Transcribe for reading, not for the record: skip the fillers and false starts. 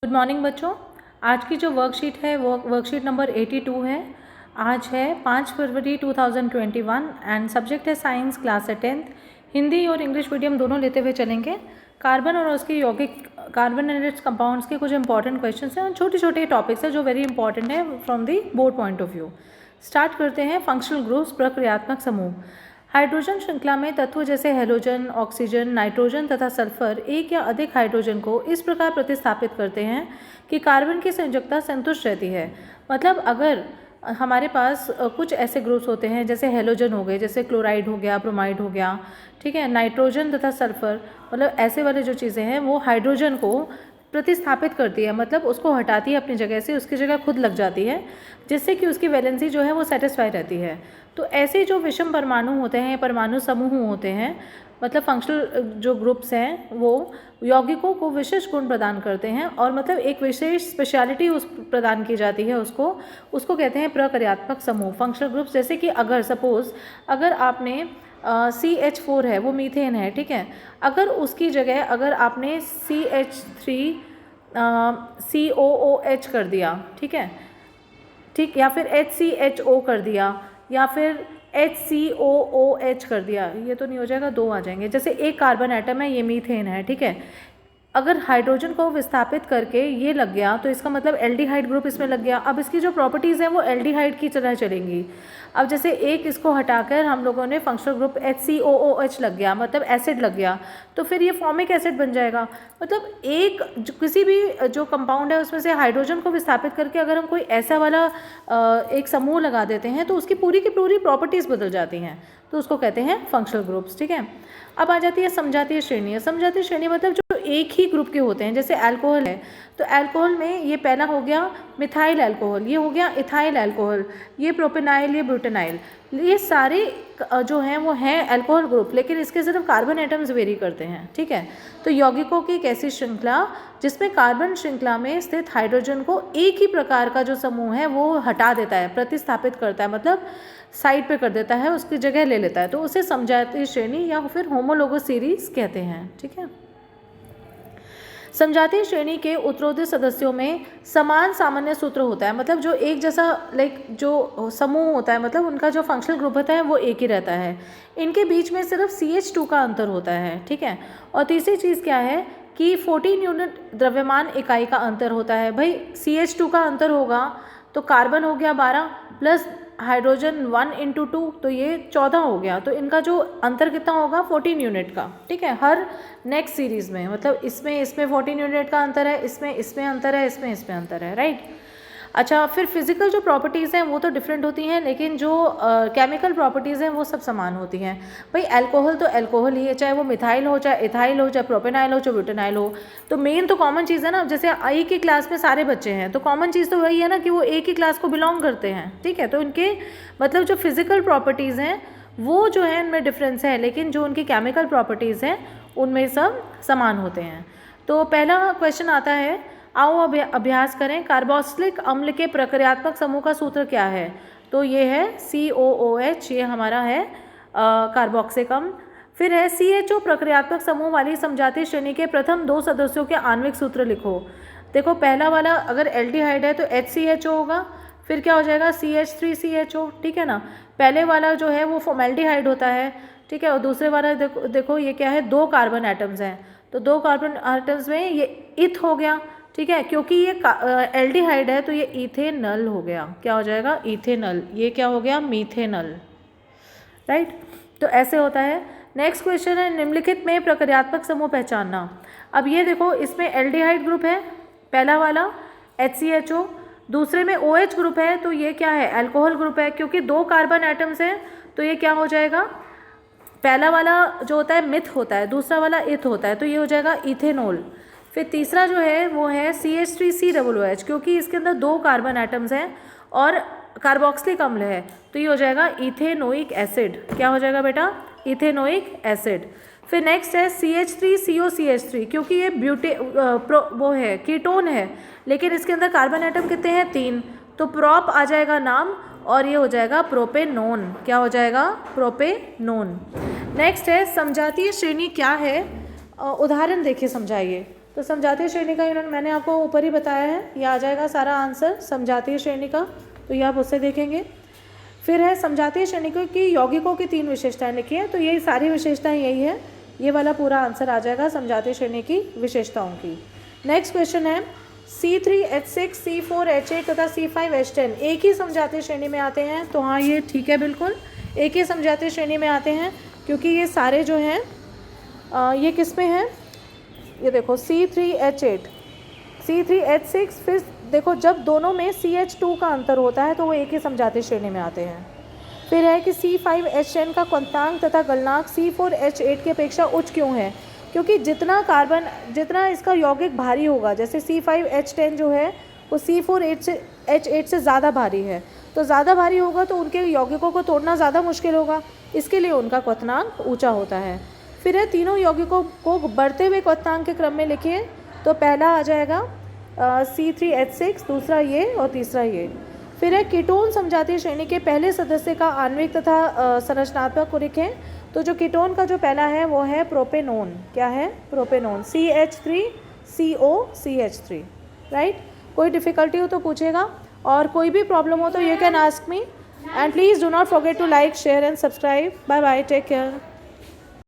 Good morning बच्चों। आज की जो वर्कशीट है वो वर्कशीट नंबर 82 है। आज है 5 फरवरी 2021 एंड सब्जेक्ट है साइंस, क्लास है 10th। हिंदी और इंग्लिश मीडियम दोनों लेते हुए चलेंगे। कार्बन और उसके यौगिक, कार्बन एंड इट्स कंपाउंड्स के कुछ इंपॉर्टेंट क्वेश्चंस हैं और छोटे छोटे टॉपिक्स हैं जो वेरी इंपॉर्टेंट है from the board point of view. Start करते हैं। फंक्शनल ग्रुप्स, प्रक्रियात्मक समूह। हाइड्रोजन श्रृंखला में तत्व जैसे हेलोजन, ऑक्सीजन, नाइट्रोजन तथा सल्फर एक या अधिक हाइड्रोजन को इस प्रकार प्रतिस्थापित करते हैं कि कार्बन की संयोजकता संतुष्ट रहती है। मतलब अगर हमारे पास कुछ ऐसे ग्रुप्स होते हैं जैसे हेलोजन हो गए, जैसे क्लोराइड हो गया, ब्रोमाइड हो गया, ठीक है, नाइट्रोजन तथा सल्फर, मतलब ऐसे वाले जो चीज़ें हैं वो हाइड्रोजन को प्रतिस्थापित करती है, मतलब उसको हटाती है अपनी जगह से, उसकी जगह खुद लग जाती है, जिससे कि उसकी वैलेंसी जो है वो सेटिस्फाई रहती है। तो ऐसे जो विषम परमाणु होते हैं, परमाणु समूह होते हैं, मतलब फंक्शनल जो ग्रुप्स हैं, वो यौगिकों को विशेष गुण प्रदान करते हैं और मतलब एक विशेष स्पेशलिटी उस प्रदान की जाती है उसको कहते हैं प्रक्रियात्मक समूह, फंक्शनल ग्रुप्स। जैसे कि अगर सपोज अगर आपने CH4 है, वो मीथेन है, ठीक है, अगर उसकी जगह अगर आपने CH3 COOH कर दिया, ठीक है, ठीक, या फिर HCHO कर दिया, या फिर HCOOH कर दिया, ये तो नहीं हो जाएगा, दो आ जाएंगे। जैसे एक कार्बन एटम है, ये मीथेन है, ठीक है, अगर हाइड्रोजन को विस्थापित करके ये लग गया तो इसका मतलब एल्डिहाइड ग्रुप इसमें लग गया। अब इसकी जो प्रॉपर्टीज़ हैं वो एल्डिहाइड की तरह चलेंगी। अब जैसे एक इसको हटाकर हम लोगों ने फंक्शनल ग्रुप HCOOH लग गया, मतलब एसिड लग गया, तो फिर ये फॉर्मिक एसिड बन जाएगा। मतलब किसी भी जो कंपाउंड है उसमें से हाइड्रोजन को विस्थापित करके अगर हम कोई ऐसा वाला एक समूह लगा देते हैं तो उसकी पूरी की पूरी प्रॉपर्टीज़ बदल जाती हैं, तो उसको कहते हैं फंक्शनल ग्रुप्स, ठीक है। अब आ जाती है समजातीय श्रेणी। समजातीय श्रेणी मतलब जो एक ही ग्रुप के होते हैं, जैसे अल्कोहल है, तो अल्कोहल में ये पहला हो गया मिथाइल अल्कोहल, ये हो गया इथाइल अल्कोहल, ये प्रोपेनाइल, ये ब्यूटेनाइल, ये सारे जो हैं वो हैं अल्कोहल ग्रुप, लेकिन इसके सिर्फ कार्बन एटम्स वेरी करते हैं, ठीक है। तो यौगिकों की एक ऐसी श्रृंखला जिसमें कार्बन श्रृंखला में स्थित हाइड्रोजन को एक ही प्रकार का जो समूह है वो हटा देता है, प्रतिस्थापित करता है, मतलब साइड पे कर देता है, उसकी जगह ले लेता है, तो उसे समजातीय श्रेणी या फिर होमोलोगस सीरीज कहते हैं, ठीक है। समजातीय श्रेणी के उत्तरोत्तर सदस्यों में समान सामान्य सूत्र होता है, मतलब जो एक जैसा जो समूह होता है, मतलब उनका जो फंक्शनल ग्रुप होता है वो एक ही रहता है। इनके बीच में सिर्फ CH2 का अंतर होता है, ठीक है। और तीसरी चीज़ क्या है कि 14 यूनिट द्रव्यमान इकाई का अंतर होता है। भाई CH2 का अंतर होगा तो कार्बन हो गया 12 प्लस हाइड्रोजन 1 × 2, तो ये 14 हो गया। तो इनका जो अंतर कितना होगा 14 यूनिट का, ठीक है, हर नेक्स्ट सीरीज़ में, मतलब इसमें 14 यूनिट का अंतर है, इसमें अंतर है, इसमें अंतर है, राइट। अच्छा, फिर फिजिकल जो प्रॉपर्टीज़ हैं वो तो डिफरेंट होती हैं, लेकिन जो केमिकल प्रॉपर्टीज़ हैं वो सब समान होती हैं। भाई अल्कोहल तो अल्कोहल ही है, चाहे वो मिथाइल हो, चाहे इथाइल हो, चाहे प्रोपेनाइल हो, चाहे ब्यूटेनाइल हो। तो मेन तो कॉमन चीज़ है ना, जैसे एक ही क्लास में सारे बच्चे हैं तो कॉमन चीज़ तो वही है ना कि वो एक ही क्लास को बिलोंग करते हैं, ठीक है। तो उनके मतलब जो फिजिकल प्रॉपर्टीज़ हैं वो जो है इनमें डिफरेंस है, लेकिन जो उनकी केमिकल प्रॉपर्टीज़ हैं उनमें सब समान होते हैं। तो पहला क्वेश्चन आता है, आओ अभ्यास करें। कार्बोक्सिलिक अम्ल के प्रक्रियात्मक समूह का सूत्र क्या है? तो ये है COOH, ये हमारा है कार्बोक्सिलिक अम्ल। फिर है CHO प्रक्रियात्मक समूह वाली समजातीय श्रेणी के प्रथम 2 सदस्यों के आणविक सूत्र लिखो। देखो पहला वाला अगर एल्डिहाइड है तो HCHO होगा, फिर क्या हो जाएगा CH3CHO, ठीक है ना। पहले वाला जो है वो फॉर्मेल्डिहाइड होता है, ठीक है, और दूसरे वाला देखो ये क्या है, 2 कार्बन एटम्स हैं, तो 2 कार्बन एटम्स में ये इथ हो गया, ठीक है, क्योंकि ये एल्डिहाइड है तो ये इथेनल हो गया, क्या हो जाएगा इथेनल, ये क्या हो गया मीथेनल, राइट। तो ऐसे होता है। नेक्स्ट क्वेश्चन है, निम्नलिखित में प्रक्रियात्मक समूह पहचानना। अब ये देखो इसमें एल्डिहाइड ग्रुप है पहला वाला HCHO, दूसरे में OH ग्रुप है, तो ये क्या है अल्कोहल ग्रुप है, क्योंकि 2 कार्बन एटम्स हैं तो ये क्या हो जाएगा, पहला वाला जो होता है मिथ होता है, दूसरा वाला इथ होता है, तो ये हो जाएगा इथेनॉल। फिर तीसरा जो है वो है CH3COOH, क्योंकि इसके अंदर 2 कार्बन एटम्स हैं और कार्बोक्सिलिक अम्ल है, तो ये हो जाएगा इथेनोइक एसिड, क्या हो जाएगा बेटा इथेनोइक एसिड। फिर नेक्स्ट है CH3COCH3, क्योंकि ये वो है कीटोन है, लेकिन इसके अंदर कार्बन एटम कितने हैं 3, तो प्रोप आ जाएगा नाम और ये हो जाएगा प्रोपेनोन, क्या हो जाएगा प्रोपेनोन। नेक्स्ट है समजातीय श्रेणी क्या है, उदाहरण देखिए समझाइए। तो समजातीय श्रेणी का मैंने आपको ऊपर ही बताया है, ये आ जाएगा सारा आंसर समजातीय श्रेणी का, तो ये आप उससे देखेंगे। फिर है समजातीय श्रेणी की यौगिकों की 3 विशेषताएं लिखी है, तो यही सारी विशेषताएं यही है, ये वाला पूरा आंसर आ जाएगा समजातीय श्रेणी की विशेषताओं की। नेक्स्ट क्वेश्चन है C3H6, C4H8 तथा C5H10 एक ही समजातीय श्रेणी में आते हैं, तो हाँ ये ठीक है, बिल्कुल एक ही समजातीय श्रेणी में आते हैं, क्योंकि ये सारे जो हैं ये किस में हैं, ये देखो C3H8, C3H6, फिर देखो जब दोनों में CH2 का अंतर होता है तो वो एक ही समजातीय श्रेणी में आते हैं। फिर है कि C5H10 का क्वथनांक तथा गलनांक C4H8 की अपेक्षा उच्च क्यों है, क्योंकि जितना इसका यौगिक भारी होगा, जैसे C5H10 जो है वो C4H8 से ज़्यादा भारी है, तो ज़्यादा भारी होगा तो उनके यौगिकों को तोड़ना ज़्यादा मुश्किल होगा, इसके लिए उनका क्वथनांक ऊँचा होता है। फिर है तीनों यौगिकों को बढ़ते हुए क्वथनांक के क्रम में लिखिए, तो पहला आ जाएगा C3H6, दूसरा ये और तीसरा ये। फिर है कीटोन समजातीय श्रेणी के पहले सदस्य का आणविक तथा संरचनात्मक को लिखें, तो जो कीटोन का जो पहला है वो है प्रोपेनोन, क्या है प्रोपेनोन, CH3COCH3, राइट। कोई डिफ़िकल्टी हो तो पूछेगा, और कोई भी प्रॉब्लम हो तो you can ask me, and please do not forget to like, share and subscribe. Bye bye, take care.